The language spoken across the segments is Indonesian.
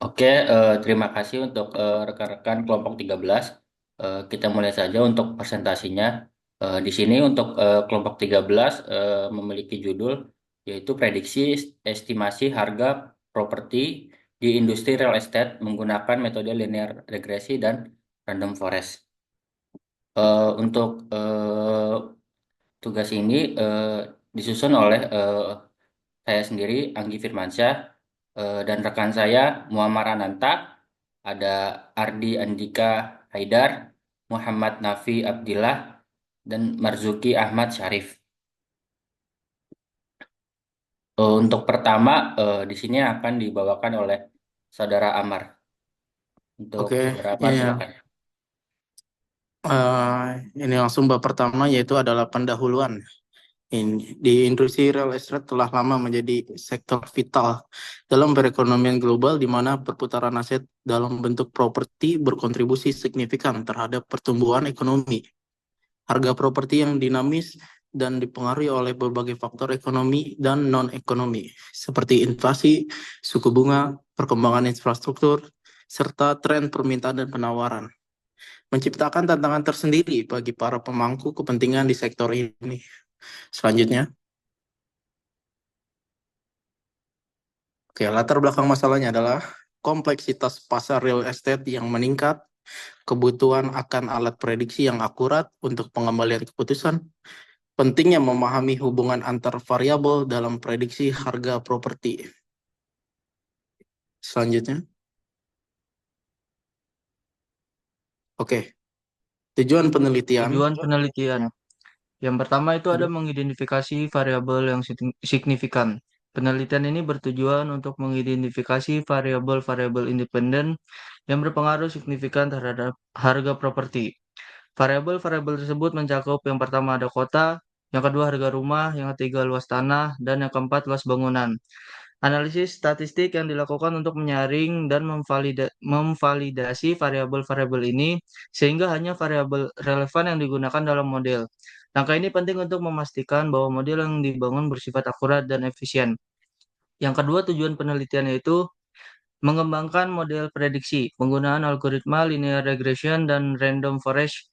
Oke, terima kasih untuk rekan-rekan kelompok 13. Kita mulai saja untuk presentasinya. Di sini untuk kelompok 13 memiliki judul yaitu prediksi estimasi harga properti di industri real estate menggunakan metode linear regresi dan random forest. Untuk tugas ini disusun oleh saya sendiri, Anggi Firmansyah, dan rekan saya, Muammar Ananta, ada Ardi Andika Haidar, Muhammad Nafi Abdillah, dan Marzuki Ahmad Syarif. Untuk pertama, di sini akan dibawakan oleh Saudara Amar. Untuk Oke, Saudara Amar, ini ya. silakan. Ini langsung bab pertama yaitu adalah pendahuluan. Di industri real estate telah lama menjadi sektor vital dalam perekonomian global di mana perputaran aset dalam bentuk properti berkontribusi signifikan terhadap pertumbuhan ekonomi. Harga properti yang dinamis dan dipengaruhi oleh berbagai faktor ekonomi dan non-ekonomi seperti inflasi, suku bunga, perkembangan infrastruktur, serta tren permintaan dan penawaran menciptakan tantangan tersendiri bagi para pemangku kepentingan di sektor ini. Selanjutnya, oke, latar belakang masalahnya adalah kompleksitas pasar real estate yang meningkat, kebutuhan akan alat prediksi yang akurat untuk pengembalian keputusan, pentingnya memahami hubungan antar variabel dalam prediksi harga properti. Selanjutnya, oke, tujuan penelitian. Tujuan penelitian. Yang pertama itu ada mengidentifikasi variabel yang signifikan. Penelitian ini bertujuan untuk mengidentifikasi variabel-variabel independen yang berpengaruh signifikan terhadap harga properti. Variabel-variabel tersebut mencakup yang pertama ada kota, yang kedua harga rumah, yang ketiga luas tanah, dan yang keempat luas bangunan. Analisis statistik yang dilakukan untuk menyaring dan memvalidasi variabel-variabel ini sehingga hanya variabel relevan yang digunakan dalam model. Langkah ini penting untuk memastikan bahwa model yang dibangun bersifat akurat dan efisien. Yang kedua, tujuan penelitian yaitu mengembangkan model prediksi, penggunaan algoritma linear regression dan random forest.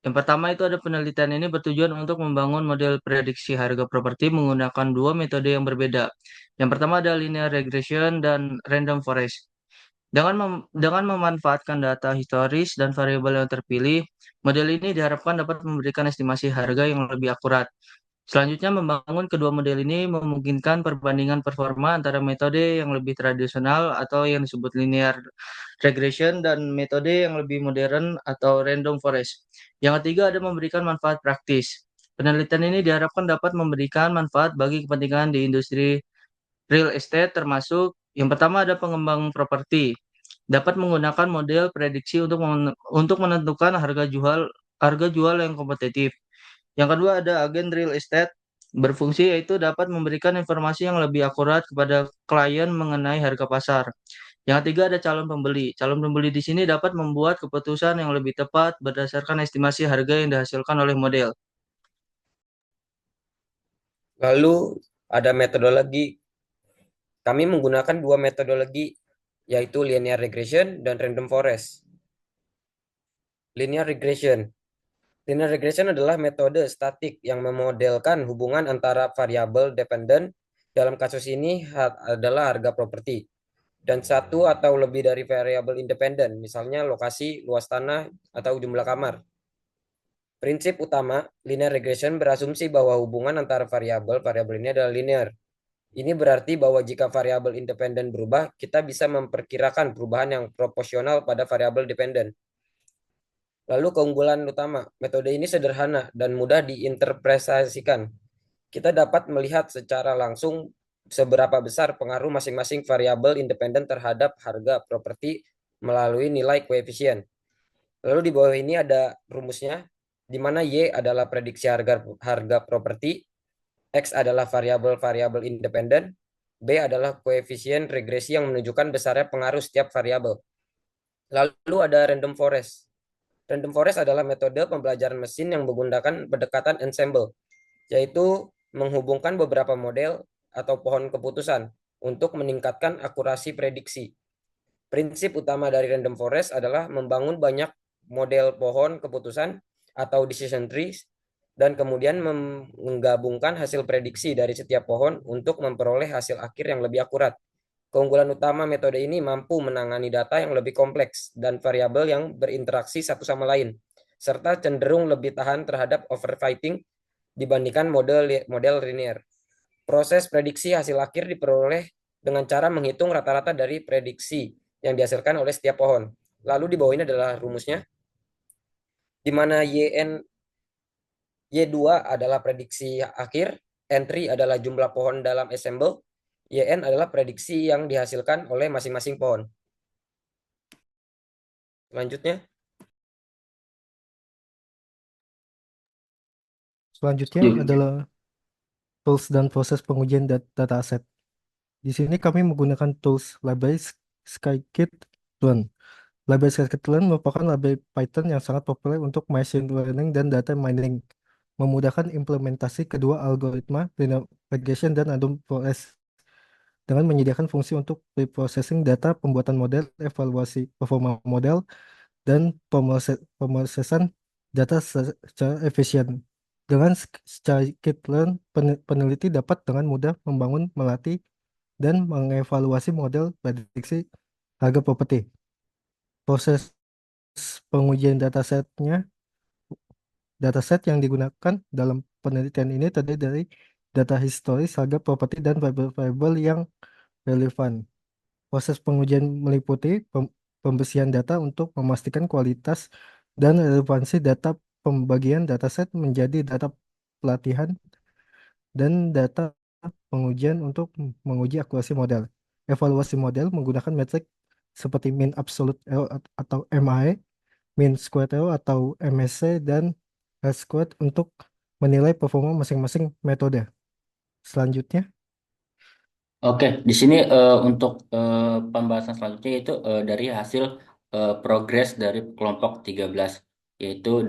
Yang pertama itu ada penelitian ini bertujuan untuk membangun model prediksi harga properti menggunakan dua metode yang berbeda. Yang pertama ada linear regression dan random forest. Dengan memanfaatkan data historis dan variabel yang terpilih, model ini diharapkan dapat memberikan estimasi harga yang lebih akurat. Selanjutnya, membangun kedua model ini memungkinkan perbandingan performa antara metode yang lebih tradisional atau yang disebut linear regression dan metode yang lebih modern atau random forest. Yang ketiga ada memberikan manfaat praktis. Penelitian ini diharapkan dapat memberikan manfaat bagi kepentingan di industri real estate termasuk yang pertama ada pengembang properti dapat menggunakan model prediksi untuk menentukan harga jual yang kompetitif. Yang kedua ada agen real estate berfungsi yaitu dapat memberikan informasi yang lebih akurat kepada klien mengenai harga pasar. Yang ketiga ada calon pembeli. Calon pembeli di sini dapat membuat keputusan yang lebih tepat berdasarkan estimasi harga yang dihasilkan oleh model. Lalu ada metodologi. Kami menggunakan dua metodologi, yaitu linear regression dan random forest. Linear regression. Linear regression adalah metode statik yang memodelkan hubungan antara variabel dependen, dalam kasus ini adalah harga properti, dan satu atau lebih dari variabel independen, misalnya lokasi, luas tanah, atau jumlah kamar. Prinsip utama linear regression berasumsi bahwa hubungan antara variabel ini adalah linear. Ini berarti bahwa jika variabel independen berubah, kita bisa memperkirakan perubahan yang proporsional pada variabel dependen. Lalu keunggulan utama, metode ini sederhana dan mudah diinterpretasikan. Kita dapat melihat secara langsung seberapa besar pengaruh masing-masing variabel independen terhadap harga properti melalui nilai koefisien. Lalu di bawah ini ada rumusnya, di mana Y adalah prediksi harga properti, X adalah variabel-variabel independen, B adalah koefisien regresi yang menunjukkan besarnya pengaruh setiap variabel. Lalu ada random forest. Random forest adalah metode pembelajaran mesin yang menggunakan pendekatan ensemble, yaitu menghubungkan beberapa model atau pohon keputusan. untuk meningkatkan akurasi prediksi. Prinsip utama dari random forest adalah membangun banyak model pohon keputusan atau decision trees dan kemudian menggabungkan hasil prediksi dari setiap pohon untuk memperoleh hasil akhir yang lebih akurat. Keunggulan utama metode ini mampu menangani data yang lebih kompleks dan variabel yang berinteraksi satu sama lain, serta cenderung lebih tahan terhadap overfitting dibandingkan model linear. Proses prediksi hasil akhir diperoleh dengan cara menghitung rata-rata dari prediksi yang dihasilkan oleh setiap pohon. Lalu di bawah ini adalah rumusnya, di mana Y2 adalah prediksi akhir, N3 adalah jumlah pohon dalam ensemble, YN adalah prediksi yang dihasilkan oleh masing-masing pohon. Selanjutnya, Selanjutnya adalah tools dan proses pengujian dataset. Di sini kami menggunakan tools library scikit-learn. Library scikit-learn merupakan library Python yang sangat populer untuk machine learning dan data mining, memudahkan implementasi kedua algoritma linear regression dan random forest dengan menyediakan fungsi untuk preprocessing data, pembuatan model, evaluasi performa model, dan pemrosesan data secara efisien. Dengan scikit-learn, peneliti dapat dengan mudah membangun, melatih, dan mengevaluasi model prediksi harga properti. Proses pengujian dataset yang digunakan dalam penelitian ini terdiri dari data historis harga properti dan variabel yang relevan. Proses pengujian meliputi pembersihan data untuk memastikan kualitas dan relevansi data, pembagian dataset menjadi data pelatihan, dan data pengujian untuk menguji akurasi model. Evaluasi model menggunakan metrik seperti mean absolute error atau MAE, mean squared error atau MSE, dan R-squared untuk menilai performa masing-masing metode. Selanjutnya, Oke, di sini untuk pembahasan selanjutnya itu dari hasil progres dari kelompok 13, yaitu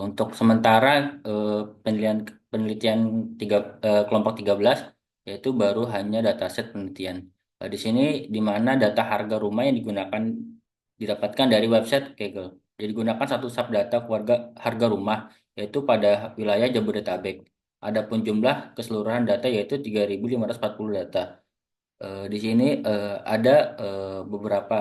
untuk sementara eh, penelitian penelitian kelompok 13 yaitu baru hanya dataset penelitian. Di sini di mana data harga rumah yang didapatkan dari website Kaggle. Jadi digunakan satu subdata keluarga harga rumah yaitu pada wilayah Jabodetabek. Adapun jumlah keseluruhan data yaitu 3.540 data. Di sini ada beberapa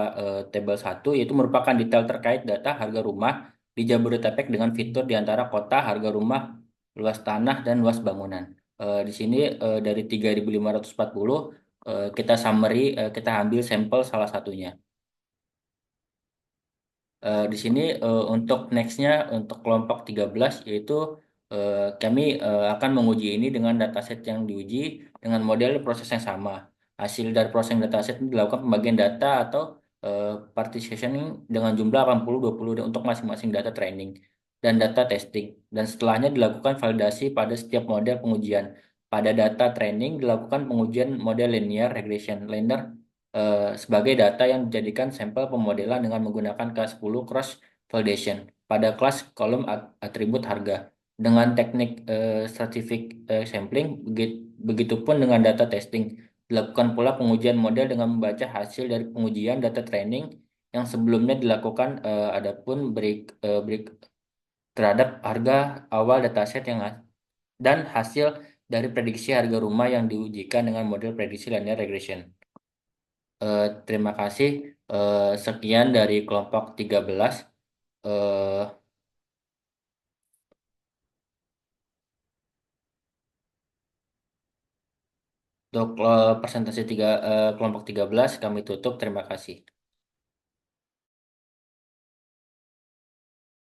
tabel satu yaitu merupakan detail terkait data harga rumah di Jabodetabek dengan fitur di antara kota, harga rumah, luas tanah, dan luas bangunan. Di sini dari 3.540 kita summary, kita ambil sampel salah satunya. Di sini untuk nextnya untuk kelompok 13 yaitu kami akan menguji ini dengan dataset yang diuji dengan model proses yang sama. Hasil dari proses dataset ini dilakukan pembagian data atau partitioning dengan jumlah 80-20 untuk masing-masing data training dan data testing. Dan setelahnya dilakukan validasi pada setiap model pengujian. Pada data training dilakukan pengujian model linear regression linear sebagai data yang dijadikan sampel pemodelan dengan menggunakan K10 cross validation pada kelas kolom atribut harga dengan teknik stratific sampling. Begitupun dengan data testing dilakukan pula pengujian model dengan membaca hasil dari pengujian data training yang sebelumnya dilakukan, adapun break terhadap harga awal dataset dan hasil dari prediksi harga rumah yang diujikan dengan model prediksi linear regression. Terima kasih. Sekian dari kelompok 13. Eh, untuk presentasi kelompok 13 kami tutup. Terima kasih.